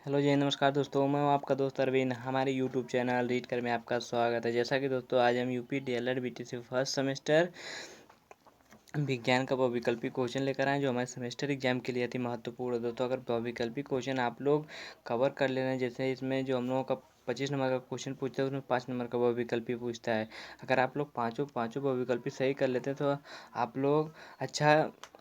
Hello जी नमस्कार दोस्तों, मैं हूं आपका दोस्त अरविंद। हमारे यूट्यूब चैनल रीड कर में आपका स्वागत है। जैसा कि दोस्तों आज हम UP DElEd BTC first semester विज्ञान का बहुविकल्पी क्वेश्चन लेकर आए जो हमारे सेमेस्टर एग्जाम के लिए अति महत्वपूर्ण है। दोस्तों अगर बहुविकल्पी क्वेश्चन आप लोग कवर कर ले रहे हैं, जैसे इसमें जो हम लोगों का 25 नंबर का क्वेश्चन पूछता है उसमें 5 नंबर का बहुविकल्पी पूछता है। अगर आप लोग पाँचों पाँचों बहुविकल्पी सही कर लेते हैं तो आप लोग अच्छा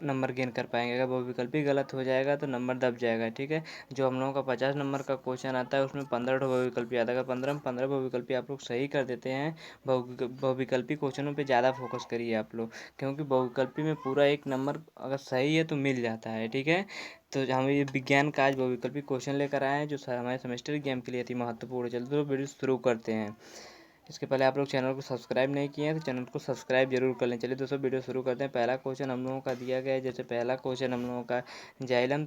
नंबर गेन कर पाएंगे। अगर बहुविकल्पी गलत हो जाएगा तो नंबर दब जाएगा, ठीक है। जो हम लोगों का 50 नंबर का क्वेश्चन आता है उसमें 15 बहुविकल्पी आता है। अगर 15 में 15 बहुविकल्पी आप लोग सही कर देते हैं, बहुविकल्पी क्वेश्चनों पर ज़्यादा फोकस करिए आप लोग, क्योंकि बहुविकल्पी में पूरा एक नंबर अगर सही है तो मिल जाता है, ठीक है। तो हम ये विज्ञान का आज बहुविकल्पी क्वेश्चन लेकर आए हैं जो हमारे सेमेस्टर एग्जाम के लिए अति महत्वपूर्ण है। चलते तो वीडियो शुरू करते हैं। इसके पहले आप लोग चैनल को सब्सक्राइब नहीं किए हैं तो चैनल को सब्सक्राइब जरूर कर लें। चलिए दोस्तों वीडियो शुरू करते हैं। पहला क्वेश्चन हम लोगों का दिया गया है। जैसे पहला क्वेश्चन हम लोगों का जाइलम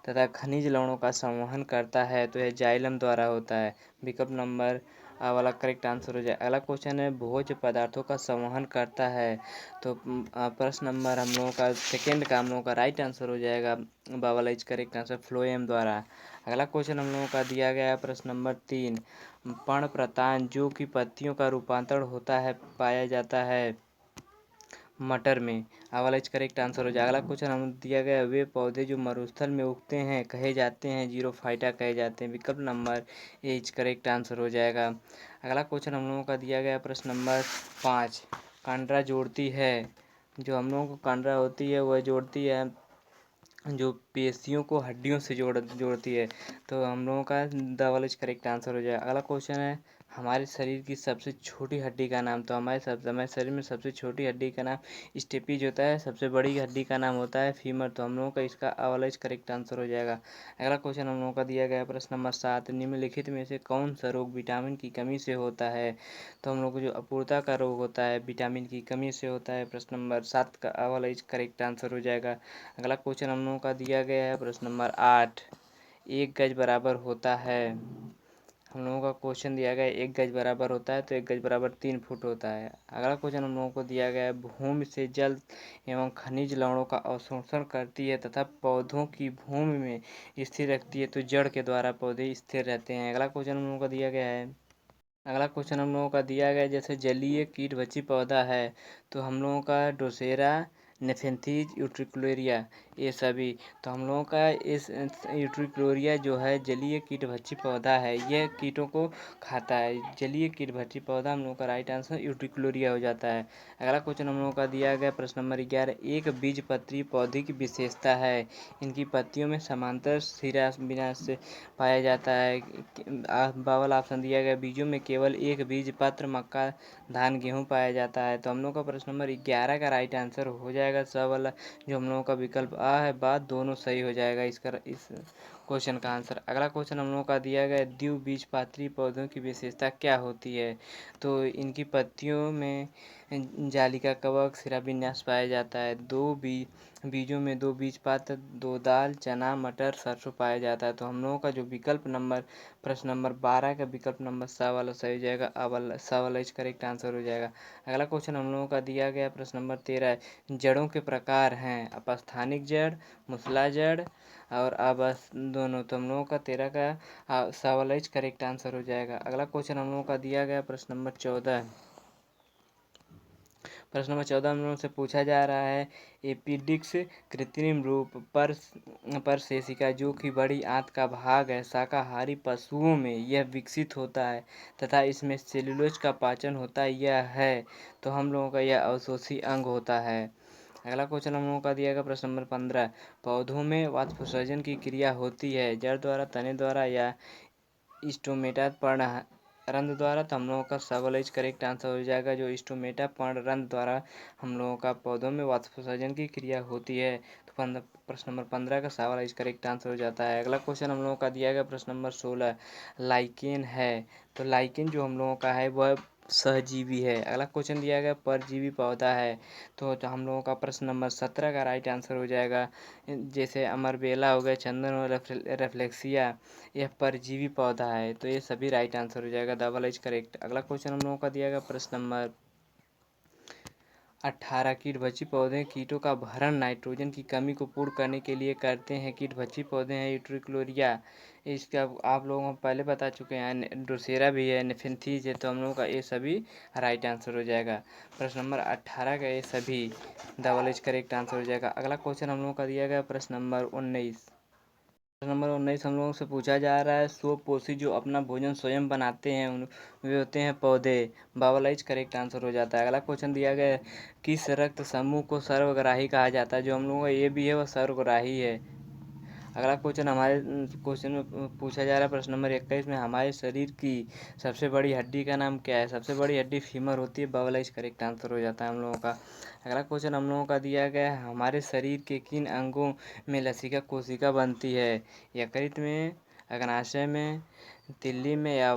तथा खनिज लवणों का संवहन करता है, तो यह जाइलम द्वारा होता है। विकल्प नंबर वाला करेक्ट आंसर हो जाए। अगला क्वेश्चन है भोज्य पदार्थों का संवहन करता है, तो प्रश्न नंबर हम लोगों का सेकेंड का हम लोगों का राइट आंसर हो जाएगा। बावला इज करेक्ट आंसर फ्लोएम द्वारा। अगला क्वेश्चन हम लोगों का दिया गया है प्रश्न नंबर 3। पर्णप्रतान जो कि पत्तियों का रूपांतरण होता है पाया जाता है मटर में। वाला इज करेक्ट आंसर हो जाएगा। अगला क्वेश्चन हम दिया गया वे पौधे जो मरुस्थल में उगते हैं कहे जाते हैं जीरोफाइटा कहे जाते हैं। विकल्प number A is correct answer हो जाएगा। अगला क्वेश्चन हम लोगों का दिया गया प्रश्न नंबर 5। कांड्रा जोड़ती है, जो हम लोगों को कांड्रा होती है वह जोड़ती है जो पेशियों को हड्डियों से जोड़ती है, तो हम लोगों का द वाला इज करेक्ट आंसर हो जाएगा। अगला क्वेश्चन है हमारे शरीर की सबसे छोटी हड्डी का नाम, तो हमारे शरीर में सबसे छोटी हड्डी का नाम स्टेपीज होता है। सबसे बड़ी हड्डी का नाम होता है फीमर, तो हम लोगों का इसका अ वाला इज करेक्ट आंसर हो जाएगा। अगला क्वेश्चन हम लोगों का दिया गया प्रश्न नंबर 7। निम्नलिखित में से कौन सा रोग विटामिन की कमी से होता है, तो हम लोग को जो अपूर्णता का रोग होता है विटामिन की कमी से होता है। प्रश्न नंबर 7 का अ वाला इज करेक्ट आंसर हो जाएगा। अगला क्वेश्चन हम लोगों का दिया गया है प्रश्न नंबर 8। 1 गज बराबर होता है, हम लोगों का क्वेश्चन दिया गया है 1 गज बराबर होता है, तो 1 गज बराबर 3 फुट होता है। अगला क्वेश्चन हम लोगों को दिया गया है भूमि से जल एवं खनिज लवणों का अवशोषण करती है तथा पौधों की भूमि में स्थिर रखती है, तो जड़ के द्वारा पौधे स्थिर रहते हैं। अगला क्वेश्चन हम लोगों का दिया गया है अगला क्वेश्चन हम लोगों का दिया गया है जैसे जलीय कीटभक्षी पौधा है, तो हम लोगों का ड्रोसेरा, नेफेंथीज, यूट्रिकुलेरिया, ये सभी। तो हम लोगों का इस यूट्रिकुलेरिया जो है जलीय कीटभक्षी पौधा है, यह कीटों को खाता है। जलीय कीटभक्षी पौधा हम लोगों का राइट आंसर यूट्रिकुलेरिया हो जाता है। अगला क्वेश्चन हम लोगों का दिया गया प्रश्न नंबर 11। एक बीजपत्री पौधे की विशेषता है, इनकी पत्तियों में समांतर सिरा बिना से पाया जाता है। बावल ऑप्शन दिया गया बीजों में केवल एक बीज पत्र मक्का धान गेहूँ पाया जाता है, तो हम लोग का प्रश्न नंबर 11 का राइट आंसर हो जाएगा स वाला। जो हम लोगों का विकल्प आ है बात दोनों सही हो जाएगा इस क्वेश्चन का आंसर। अगला क्वेश्चन हम लोगों का दिया गया द्विबीजपत्री पौधों की विशेषता क्या होती है, तो इनकी पत्तियों में जालिका कवक शिराविन्यास पाया जाता है। बीजों में 2 बीज पात्र, 2 दाल चना मटर सरसों पाया जाता है, तो हम लोगों का जो विकल्प नंबर प्रश्न नंबर 12 का विकल्प नंबर स वाला सही हो जाएगा। स वाला इज करेक्ट आंसर हो जाएगा। अगला क्वेश्चन हम लोगों का दिया गया प्रश्न नंबर 13 है जड़ों के प्रकार हैं अपस्थानिक जड़, मूसला जड़ और आवास दोनों, तो हम लोगों का 13 का स वाला इज करेक्ट आंसर हो जाएगा। अगला क्वेश्चन हम लोगों का दिया गया प्रश्न नंबर 14। प्रश्न नंबर 14 हम लोगों से पूछा जा रहा है एपिडिक्स कृत्रिम रूप पर सेशिका जो कि बड़ी आंत का भाग है शाकाहारी पशुओं में यह विकसित होता है तथा इसमें सेलुलोज का पाचन होता है, यह है, तो हम लोगों का यह अवशोषी अंग होता है। अगला क्वेश्चन हम लोगों का दिया गया प्रश्न नंबर 15। पौधों में वाष्पोत्सर्जन की क्रिया होती है जड़ द्वारा, तने द्वारा या स्टोमेटा पर्णरंध्र द्वारा, तो हम लोगों का स वाला इज करेक्ट आंसर हो जाएगा। जो स्टोमेटा पर्णरंध्र द्वारा हम लोगों का पौधों में वाष्पोत्सर्जन की क्रिया होती है, तो प्रश्न नंबर 15 का स वाला इज करेक्ट आंसर हो जाता है। अगला क्वेश्चन हम लोगों का दिया गया प्रश्न नंबर 16। लाइकेन है, तो लाइकेन जो हम लोगों का है वह सहजीवी है। अगला क्वेश्चन दिया गया परजीवी पौधा है, तो हम लोगों का प्रश्न नंबर 17 का राइट आंसर हो जाएगा। जैसे अमरबेला हो गया, चंदन और रेफ्लेक्सिया, यह परजीवी पौधा है, तो ये सभी राइट आंसर हो जाएगा। द वाला इज करेक्ट। अगला क्वेश्चन हम लोगों का दिया गया प्रश्न नंबर 18 कीटभक्षी पौधे कीटों का भरण नाइट्रोजन की कमी को पूर्ण करने के लिए करते हैं। कीटभक्षी पौधे हैं यूट्रिकुलोरिया, इसका आप लोगों को पहले बता चुके हैं। ड्रोसेरा भी है, निफेंथीज है, तो हम लोगों का ये सभी राइट आंसर हो जाएगा। प्रश्न नंबर 18 का ये सभी डबल एच करेक्ट आंसर हो जाएगा। अगला क्वेश्चन हम लोगों का दिया गया प्रश्न नंबर 19। प्रश्न नंबर 19 हम लोगों से पूछा जा रहा है, स्वपोषी जो अपना भोजन स्वयं बनाते हैं वे होते हैं पौधे। बावलाइज करेक्ट आंसर हो जाता है। अगला क्वेश्चन दिया गया है, किस रक्त समूह को सर्वग्राही कहा जाता है। जो हम लोगों का ये भी है वह सर्वग्राही है। अगला क्वेश्चन हमारे क्वेश्चन में पूछा जा रहा है प्रश्न नंबर 21 में, हमारे शरीर की सबसे बड़ी हड्डी का नाम क्या है। सबसे बड़ी हड्डी फीमर होती है। बावलाइज करेक्ट आंसर हो जाता है हम लोगों का। अगला क्वेश्चन हम लोगों का दिया गया है, हमारे शरीर के किन अंगों में लसिका कोशिका बनती है। यकृत में, अग्नाशय में, तिल्ली में या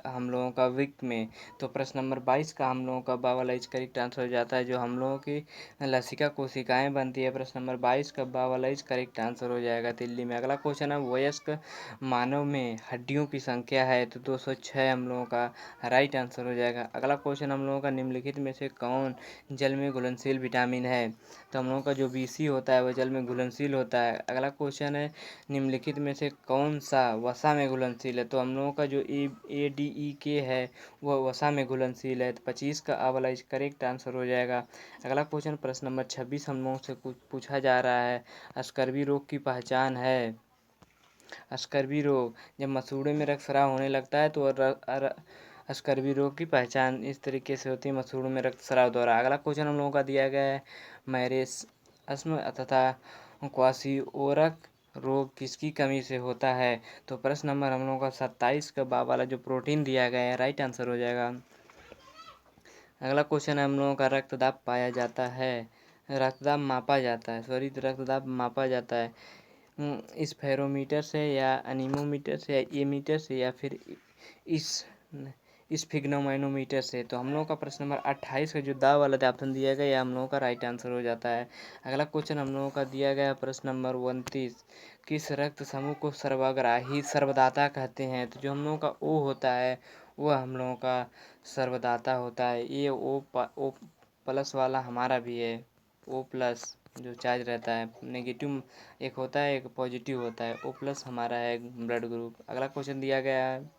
हम लोगों का विक में। तो प्रश्न नंबर 22 का हम लोगों का बावलाइज करेक्ट आंसर हो जाता है। जो हम लोगों की लसिका कोशिकाएं बनती है। प्रश्न नंबर 22 का बावलाइज करेक्ट आंसर हो जाएगा तिल्ली में। अगला क्वेश्चन है, वयस्क मानव में हड्डियों की संख्या है। तो 206 हम लोगों का राइट आंसर हो जाएगा। अगला क्वेश्चन हम लोगों का, निम्नलिखित में से कौन जल में घुलनशील विटामिन है। तो हम लोगों का जो BC होता है वह जल में घुलनशील होता है। अगला क्वेश्चन है, निम्नलिखित में से कौन सा वसा में घुलनशील है। तो हम लोगों का जो ADEK है वह वसा में घुलनशील है। तो 25 का अवलाइज करेक्ट आंसर हो जाएगा। अगला क्वेश्चन प्रश्न नंबर 26 हम लोगों से पूछा जा रहा है, स्कर्वी रोग की पहचान है। स्कर्वी रोग, जब मसूड़े में रक्तस्राव होने लगता है तो स्कर्वी रोग की पहचान इस तरीके से होती है, मसूड़ों में रक्तस्राव द्वारा। अगला क्वेश्चन हम लोगों का दिया गया है, मैरेस्म तथा क्वाशियोरक रोग किसकी कमी से होता है। तो प्रश्न नंबर हम लोगों का 27 का बा वाला जो प्रोटीन दिया गया है राइट आंसर हो जाएगा। अगला क्वेश्चन है, हम लोगों का रक्तदाब पाया जाता है, रक्तदाब मापा जाता है, सॉरी रक्तदाब मापा जाता है इस फेरोमीटर से या अनीमोमीटर से या एमीटर से या फिर इस फिग्नोमाइनोमीटर से। तो हम लोगों का प्रश्न नंबर 28 का जो दाव वाला ऑप्शन दिया गया हम लोगों का राइट आंसर हो जाता है। अगला क्वेश्चन हम लोगों का दिया गया प्रश्न नंबर 29, किस रक्त समूह को सर्वग्राही सर्वदाता कहते हैं। तो जो हम लोगों का O होता है वह हम लोगों का सर्वदाता होता है। ये O प्लस वाला हमारा भी है, O प्लस जो चार्ज रहता है, नेगेटिव एक होता है एक पॉजिटिव होता है। O प्लस हमारा है ब्लड ग्रुप। अगला क्वेश्चन दिया गया है,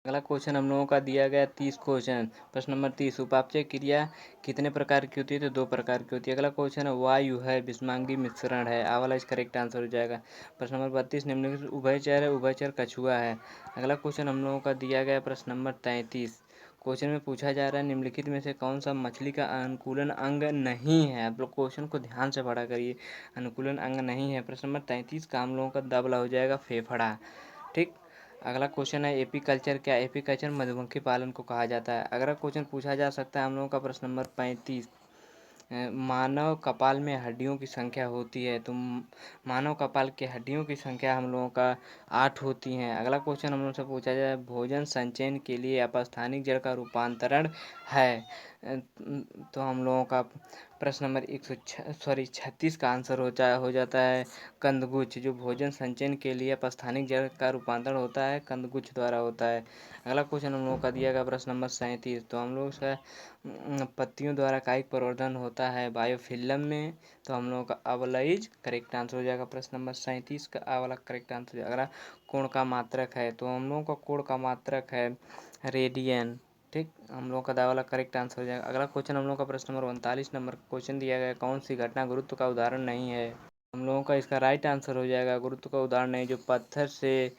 अगला क्वेश्चन हम लोगों का दिया गया 30 क्वेश्चन प्रश्न नंबर 30, उपापचय क्रिया कितने प्रकार की होती है। तो 2 प्रकार की होती है। अगला क्वेश्चन है, वायु है विषमांगी मिश्रण है। आ वाला इस करेक्ट आंसर हो जाएगा। प्रश्न नंबर 32, निम्नलिखित उभयचर है, उभयचर कछुआ है। अगला क्वेश्चन हम लोगों का दिया गया प्रश्न नंबर 33, क्वेश्चन में पूछा जा रहा है, निम्नलिखित में से कौन सा मछली का अनुकूलन अंग नहीं है। आप लोग क्वेश्चन को ध्यान से पढ़ा करिए, अनुकूलन अंग नहीं है। प्रश्न नंबर 33 का हम लोगों का दबला हो जाएगा फेफड़ा। ठीक। अगला क्वेश्चन है, एपीकल्चर क्या। एपीकल्चर मधुमक्खी पालन को कहा जाता है। अगला क्वेश्चन पूछा जा सकता है हम लोगों का प्रश्न नंबर 35, मानव कपाल में हड्डियों की संख्या होती है। तो मानव कपाल के हड्डियों की संख्या हम लोगों का 8 होती हैं। अगला क्वेश्चन हम लोग से पूछा जाए, भोजन संचयन के लिए अपस्थानिक जड़ का रूपांतरण है। तो हम लोगों का प्रश्न नंबर 36 का आंसर हो जाता है कंदगुच्छ। जो भोजन संचयन के लिए अपस्थानिक जड़ का रूपांतरण होता है कंदगुच्छ द्वारा होता है। अगला क्वेश्चन हम लोगों का दिया गया प्रश्न नंबर 37, तो हम लोग का पत्तियों द्वारा कायिक प्रवर्धन होता है बायोफिल्म में। तो हम लोगों का अवलाइज करेक्ट आंसर हो जाएगा। प्रश्न नंबर 37 का आ वाला करेक्ट आंसर हो जाएगा। अगला कोण का मात्रक है। तो हम लोगों का कोण का मात्रक है रेडियन। ठीक, हम लोगों का दा वाला करेक्ट आंसर हो जाएगा। अगला क्वेश्चन हम लोगों का प्रश्न नंबर 39 नंबर क्वेश्चन दिया गया, कौन सी घटना गुरुत्व का उदाहरण नहीं है। हम लोगों का इसका राइट आंसर हो जाएगा, गुरुत्व का उदाहरण नहीं, जो पत्थर से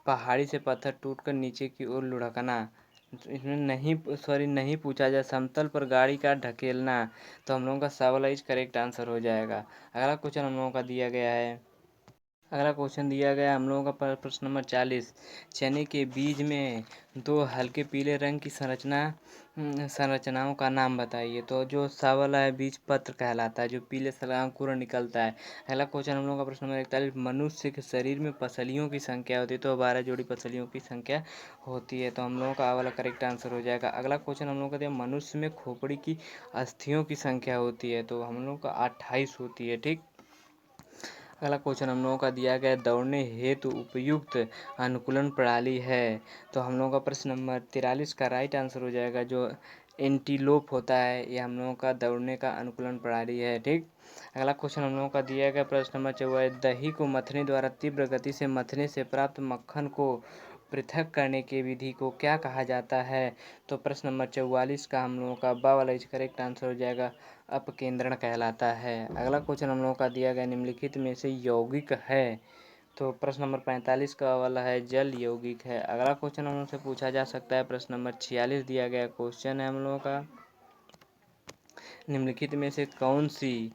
पहाड़ी से पत्थर टूटकर नीचे की ओर लुढ़कना। इसमें नहीं पूछा जाए समतल पर गाड़ी का ढकेलना। तो हम लोगों का सवालाइज करेक्ट आंसर हो जाएगा। अगला क्वेश्चन हम लोगों का दिया गया है, अगला क्वेश्चन दिया गया हम लोगों का प्रश्न नंबर 40, चने के बीज में 2 हल्के पीले रंग की संरचनाओं का नाम बताइए। तो जो सा वाला है बीज पत्र कहलाता है, जो पीले से अंकुर निकलता है। अगला क्वेश्चन हम लोगों का प्रश्न नंबर 41, मनुष्य के शरीर में पसलियों की संख्या होती है। तो 12 जोड़ी पसलियों की संख्या होती है। तो हम लोगों का आ वाला करेक्ट आंसर हो जाएगा। अगला क्वेश्चन हम लोगों का दिया, मनुष्य में खोपड़ी की अस्थियों की संख्या होती है। तो हम लोगों का 28 होती है। ठीक। अगला क्वेश्चन हम लोगों का दिया गया, दौड़ने हेतु उपयुक्त अनुकूलन प्रणाली है। तो हम लोगों का प्रश्न नंबर 43 का राइट आंसर हो जाएगा, जो एंटीलोप होता है। ये हम लोगों का दौड़ने का अनुकूलन प्रणाली है। ठीक। अगला क्वेश्चन हम लोगों का दिया गया प्रश्न नंबर 44, दही को मथने द्वारा तीव्र गति से मथने से प्राप्त मक्खन को पृथक करने की विधि को क्या कहा जाता है? तो प्रश्न नंबर 44 का हम लोगों का बा वाला इज करेक्ट आंसर हो जाएगा अपकेंद्रण कहलाता है। अगला क्वेश्चन हम लोगों का दिया गया निम्नलिखित में से यौगिक है। तो प्रश्न नंबर 45 का वाला है जल यौगिक है। अगला क्वेश्चन हम लोग से पूछा जा सकता है प्रश्न नंबर 46 दिया गया क्वेश्चन है हम लोगों का, निम्नलिखित में से कौन सी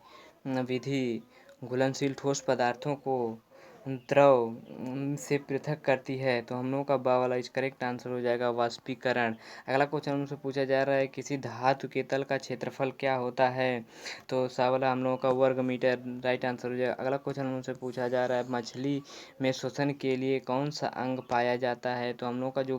विधि घुलनशील ठोस पदार्थों को द्रव से पृथक करती है? तो हम लोगों का बा वाला इज करेक्ट आंसर हो जाएगा वाष्पीकरण। अगला क्वेश्चन हमसे पूछा जा रहा है किसी धातु के तल का क्षेत्रफल क्या होता है? तो सा वाला हम लोगों का वर्ग मीटर राइट आंसर हो जाएगा। अगला क्वेश्चन हमसे पूछा जा रहा है मछली में श्वसन के लिए कौन सा अंग पाया जाता है? तो हम लोग का जो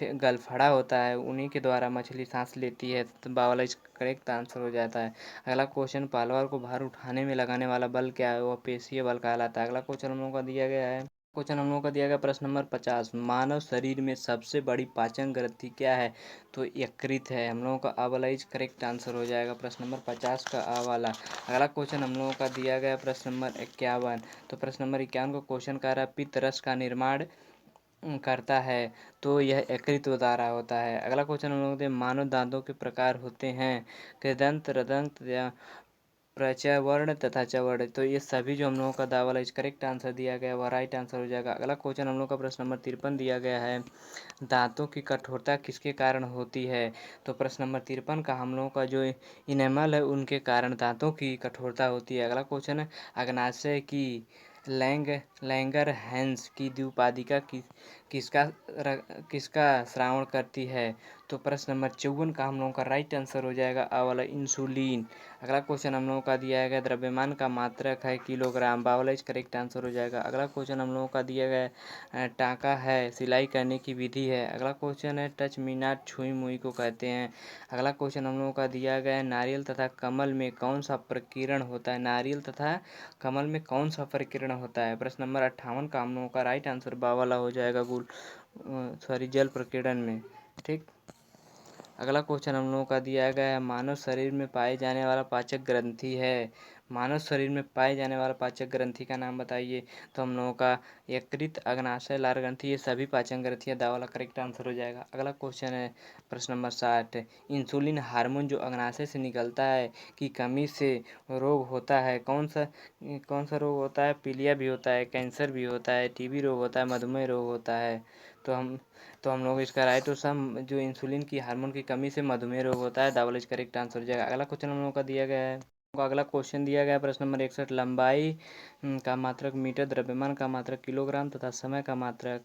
गलफड़ा होता है उन्हीं के द्वारा मछली सांस लेती है। तो बा वाला इज करेक्ट आंसर हो जाता है। अगला क्वेश्चन पहलवान को भार उठाने में लगाने वाला बल क्या है? वह पेशीय बल कहलाता है। अगला क्वेश्चन हम लोगों का दिया गया है, क्वेश्चन हम लोगों का दिया गया प्रश्न नंबर 50, मानव शरीर में सबसे बड़ी पाचन ग्रंथि क्या है? तो यकृत है। हम लोगों का आ वाला इज करेक्ट आंसर हो जाएगा प्रश्न नंबर 50 का आ वाला। अगला क्वेश्चन हम लोगों का दिया गया प्रश्न नंबर 51। तो प्रश्न नंबर 51 का क्वेश्चन कह रहा है पित्त रस का निर्माण करता है, तो यह यकृत द्वारा होता है। अगला क्वेश्चन हम लोग देखते हैं मानव दांतों के प्रकार होते हैं, कृदंत, रदंत या प्रचवर्ण तथा चवर्ण। तो ये सभी जो हम लोगों का दा वाला इस करेक्ट आंसर दिया गया वह राइट आंसर हो जाएगा। अगला क्वेश्चन हम लोग का प्रश्न नंबर 53 दिया गया है, दांतों की कठोरता किसके कारण होती है? तो प्रश्न नंबर 53 का हम लोगों का जो इनेमल है उनके कारण दांतों की कठोरता होती है। अगला क्वेश्चन है अग्नाशय की लैंगर हैंस की द्विपादिका किसका किसका श्रावण करती है? तो प्रश्न नंबर 54 का हम लोगों का राइट आंसर हो जाएगा आ वाला इंसुलिन। अगला क्वेश्चन हम लोगों का दिया गया द्रव्यमान का मात्रक है किलोग्राम, बा वाला इज करेक्ट आंसर हो जाएगा। अगला क्वेश्चन हम लोगों का दिया गया टाँका है, सिलाई करने की विधि है। अगला क्वेश्चन है टच मी नॉट, छुई मुई को कहते हैं। अगला क्वेश्चन हम लोगों का दिया गया है नारियल तथा कमल में कौन सा प्रकीर्ण होता है? नारियल तथा कमल में कौन सा प्रकीर्ण होता है? प्रश्न नंबर 58 का हम लोगों का राइट आंसर बा वाला हो जाएगा जल प्रकीर्णन में। ठीक। अगला क्वेश्चन हम लोगों का दिया गया है मानव शरीर में पाए जाने वाला पाचक ग्रंथि है, मानव शरीर में पाए जाने वाला पाचक ग्रंथि का नाम बताइए? तो हम लोगों का यकृत, अग्नाशय, लार ग्रंथि ये सभी पाचक ग्रंथियाँ दा वाला करेक्ट आंसर हो जाएगा। अगला क्वेश्चन है प्रश्न नंबर 60, इंसुलिन हार्मोन जो अग्नाशय से निकलता है की कमी से रोग होता है, कौन सा रोग होता है? पीलिया भी होता है, कैंसर भी होता है, टीबी रोग होता है, मधुमेह रोग होता है। तो हम लोग इसका राइट ऑप्शन जो इंसुलिन की हार्मोन की कमी से मधुमेह रोग होता है, दावल इज करेक्ट आंसर हो जाएगा। अगला क्वेश्चन हम लोगों का दिया गया है, अगला क्वेश्चन दिया गया है प्रश्न नंबर 61, लंबाई का मात्रक मीटर, द्रव्यमान का मात्रक किलोग्राम तथा समय का मात्रक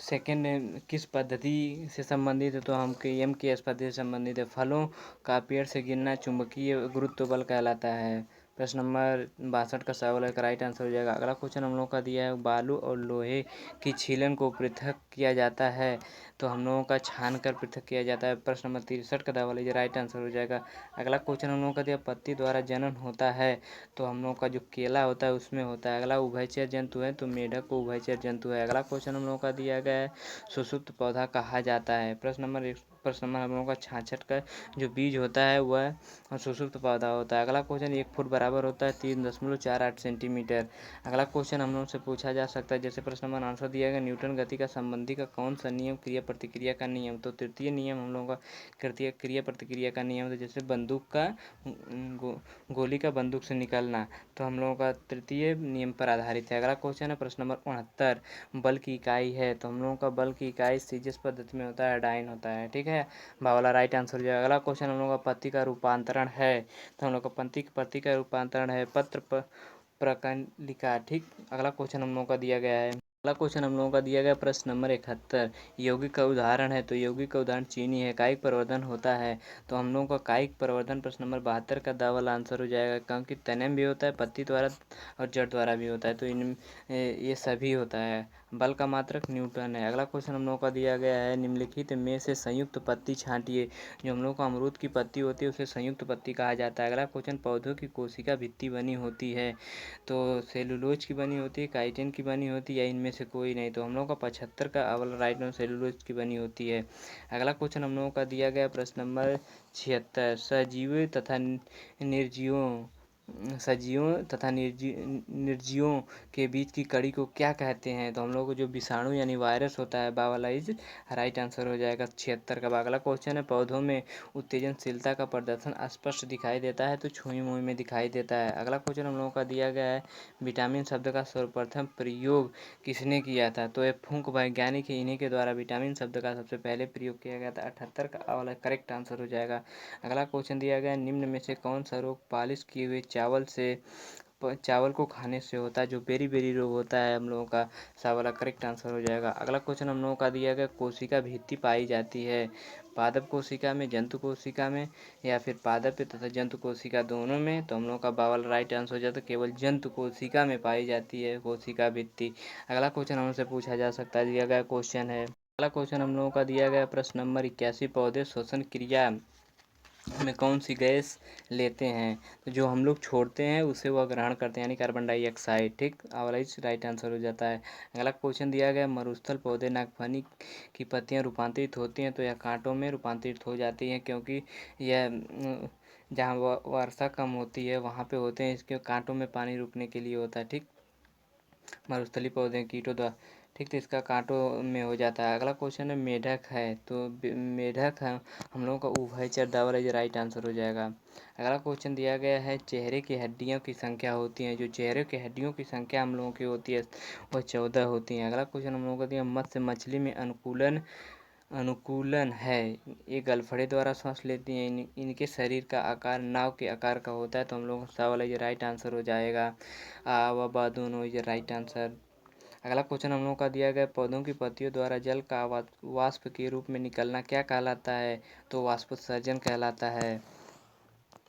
सेकेंड किस पद्धति से संबंधित है? तो हम एम की एस पद्धति से संबंधित है। फलों का पेड़ से गिरना चुंबकीय गुरुत्व बल कहलाता है। प्रश्न नंबर 62 का सवाल है राइट आंसर हो जाएगा। अगला क्वेश्चन हम लोग का दिया है बालू और लोहे की छीलन को पृथक किया जाता है, तो हम लोगों का छान कर पृथक किया जाता है। प्रश्न नंबर 63 का दावा लीजिए राइट आंसर हो जाएगा। अगला क्वेश्चन हम लोगों का दिया पत्ती द्वारा जनन होता है, तो हम लोगों का जो केला होता है उसमें होता है। अगला उभयचर जंतु है, तो मेढक को उभयचर जंतु है। अगला क्वेश्चन हम लोगों का दिया गया है सुषुप्त पौधा कहा जाता है। प्रश्न नंबर हम लोगों का 66 का जो बीज होता है वह सुषुप्त पौधा होता है। अगला क्वेश्चन 1 फुट बराबर होता है 3.48 सेंटीमीटर। अगला क्वेश्चन हम लोग से पूछा जा सकता है, जैसे प्रश्न नंबर आंसर दिया गया न्यूटन गति का संबंधी का कौन सा नियम क्रिया प्रतिक्रिया का नियम? तो तृतीय नियम हम लोगों का क्रिया प्रतिक्रिया का नियम, तो जैसे बंदूक का गोली का बंदूक से निकलना, तो हम लोगों का तृतीय नियम पर आधारित है। अगला क्वेश्चन है प्रश्न नंबर 69, बल की इकाई है, तो हम लोगों का बल की इकाई सीजीएस पद्धति में होता है, डाइन होता है। ठीक है, बावला राइट आंसर हो जाएगा। अगला क्वेश्चन हम लोग का पत्ती का रूपांतरण है, तो हम लोग का पत्ती का रूपांतरण है पत्र प्रकलिका। ठीक। अगला क्वेश्चन हम लोगों का दिया गया है, अगला क्वेश्चन हम लोगों का दिया गया प्रश्न नंबर 71, यौगिक का उदाहरण है, तो यौगिक का उदाहरण चीनी है। कायिक परिवर्तन होता है, तो हम लोगों का कायिक परिवर्तन प्रश्न नंबर 72 का दावल आंसर हो जाएगा, क्योंकि तनम भी होता है, पत्ती द्वारा और जड़ द्वारा भी होता है, तो इन ये सभी होता है। बल का मात्रक न्यूटन है। अगला क्वेश्चन हम लोगों का दिया गया है निम्नलिखित में से संयुक्त पत्ती छांटिए, जो हम लोग को अमरूद की पत्ती होती है उसे संयुक्त पत्ती कहा जाता है। अगला क्वेश्चन पौधों की कोशिका भित्ति बनी होती है, तो सेलुलोज की बनी होती है, काइटिन की बनी होती है, या इनमें इनमें से कोई नहीं। तो हम लोगों का 75 का अवला राइट आंसर सेलुलोज की बनी होती है। अगला क्वेश्चन हम लोगों का दिया गया प्रश्न नंबर 76, सजीवों तथा निर्जीवों के बीच की कड़ी को क्या कहते हैं? तो हम लोग को जो विषाणु यानी वायरस होता है बावाला इज राइट आंसर हो जाएगा 76 का। अगला क्वेश्चन है पौधों में उत्तेजनशीलता का प्रदर्शन स्पष्ट दिखाई देता है तो छुई मुई में दिखाई देता है। अगला क्वेश्चन हम लोगों का दिया गया है विटामिन शब्द का सर्वप्रथम प्रयोग किसने किया था? तो ये फूंक वैज्ञानिक है, इन्हीं के द्वारा विटामिन शब्द का सबसे पहले प्रयोग किया गया था। 78 का वाला करेक्ट आंसर हो जाएगा। अगला क्वेश्चन दिया गया निम्न में से कौन सा रोग पालिश किए हुए चावल को खाने से होता है? जो बेरी बेरी रोग होता है हम लोगों का, सा वाला करेक्ट आंसर हो जाएगा। अगला क्वेश्चन हम लोगों का दिया गया कोशिका भित्ति पाई जाती है पादप कोशिका में, जंतु कोशिका में या फिर पादप तथा जंतु कोशिका दोनों में? तो हम लोगों का बावल राइट आंसर हो जाता है केवल जंतु कोशिका में पाई जाती है कोशिका भित्ति। अगला क्वेश्चन हमसे पूछा जा सकता है, दिया गया क्वेश्चन है। अगला क्वेश्चन हम लोगों का दिया गया प्रश्न नंबर 81, पौधे श्वसन क्रिया में कौन सी गैस लेते हैं? तो जो हम लोग छोड़ते हैं उसे वह ग्रहण करते हैं यानी कार्बन डाइऑक्साइड। ठीक, वाला राइट आंसर हो जाता है। अगला क्वेश्चन दिया गया मरुस्थल पौधे नागफनी की पत्तियां रूपांतरित होती हैं तो यह कांटों में रूपांतरित हो जाती हैं क्योंकि यह जहाँ वर्षा कम होती है वहाँ पे होते हैं, इसके कांटों में पानी रुकने के लिए होता है। ठीक, मरुस्थली पौधे कीटों द्वारा। ठीक, तो इसका कांटों में हो जाता है। अगला क्वेश्चन है मेढक है तो मेढक है हम लोगों का उभयचर दावल है, राइट आंसर हो जाएगा। अगला क्वेश्चन दिया गया है चेहरे की हड्डियों की संख्या होती है, जो चेहरे की हड्डियों की संख्या हम लोगों की होती है वह 14 होती है। अगला क्वेश्चन हम लोगों को दिया मत्स्य मछली में अनुकूलन है, ये गलफड़े द्वारा सांस लेती हैं, इनके शरीर का आकार नाव के आकार का होता है। तो हम लोगों का वाला ये राइट आंसर हो जाएगा। व बा दोनों ये राइट आंसर। अगला क्वेश्चन हम लोगों का दिया गया पौधों की पत्तियों द्वारा जल का वाष्प के रूप में निकलना क्या कहलाता है? तो वाष्पोत्सर्जन कहलाता है।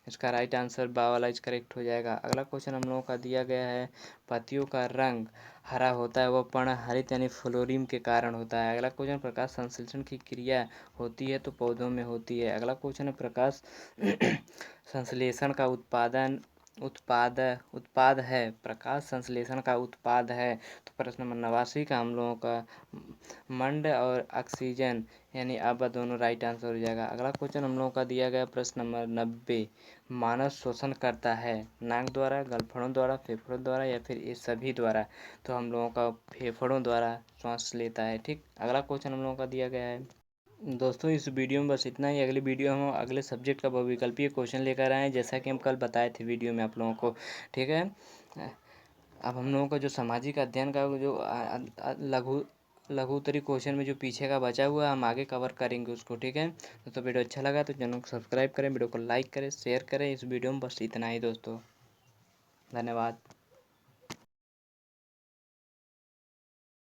इसका राइट आंसर बा वाला इज करेक्ट हो जाएगा। अगला क्वेश्चन हम लोगों का दिया गया है पत्तियों का रंग हरा होता है वह पर्णहरित यानी फ्लोरीम के कारण होता है। अगला क्वेश्चन प्रकाश संश्लेषण की क्रिया होती है तो पौधों में होती है। अगला क्वेश्चन है प्रकाश संश्लेषण का उत्पाद है, प्रकाश संश्लेषण का उत्पाद है। तो प्रश्न नंबर 89 का हम लोगों का मंड और ऑक्सीजन यानी अब दोनों राइट आंसर हो जाएगा। अगला क्वेश्चन हम लोगों का दिया गया प्रश्न नंबर 90, मानव शोषण करता है नाक द्वारा, गलफड़ों द्वारा, फेफड़ों द्वारा या फिर ये सभी द्वारा? तो हम लोगों का फेफड़ों द्वारा श्वास लेता है। ठीक, अगला क्वेश्चन हम लोगों का दिया गया है। दोस्तों इस वीडियो में बस इतना ही। अगली वीडियो हम अगले सब्जेक्ट का बहुविकल्पीय क्वेश्चन लेकर आए हैं जैसा कि हम कल बताए थे वीडियो में आप लोगों को। ठीक है, अब हम लोगों का जो सामाजिक अध्ययन का जो लघु उत्तरी क्वेश्चन में जो पीछे का बचा हुआ है हम आगे कवर करेंगे उसको। ठीक है, तो वीडियो अच्छा लगा तो चैनल को सब्सक्राइब करें, वीडियो को लाइक करें, शेयर करें। इस वीडियो में बस इतना ही दोस्तों, धन्यवाद।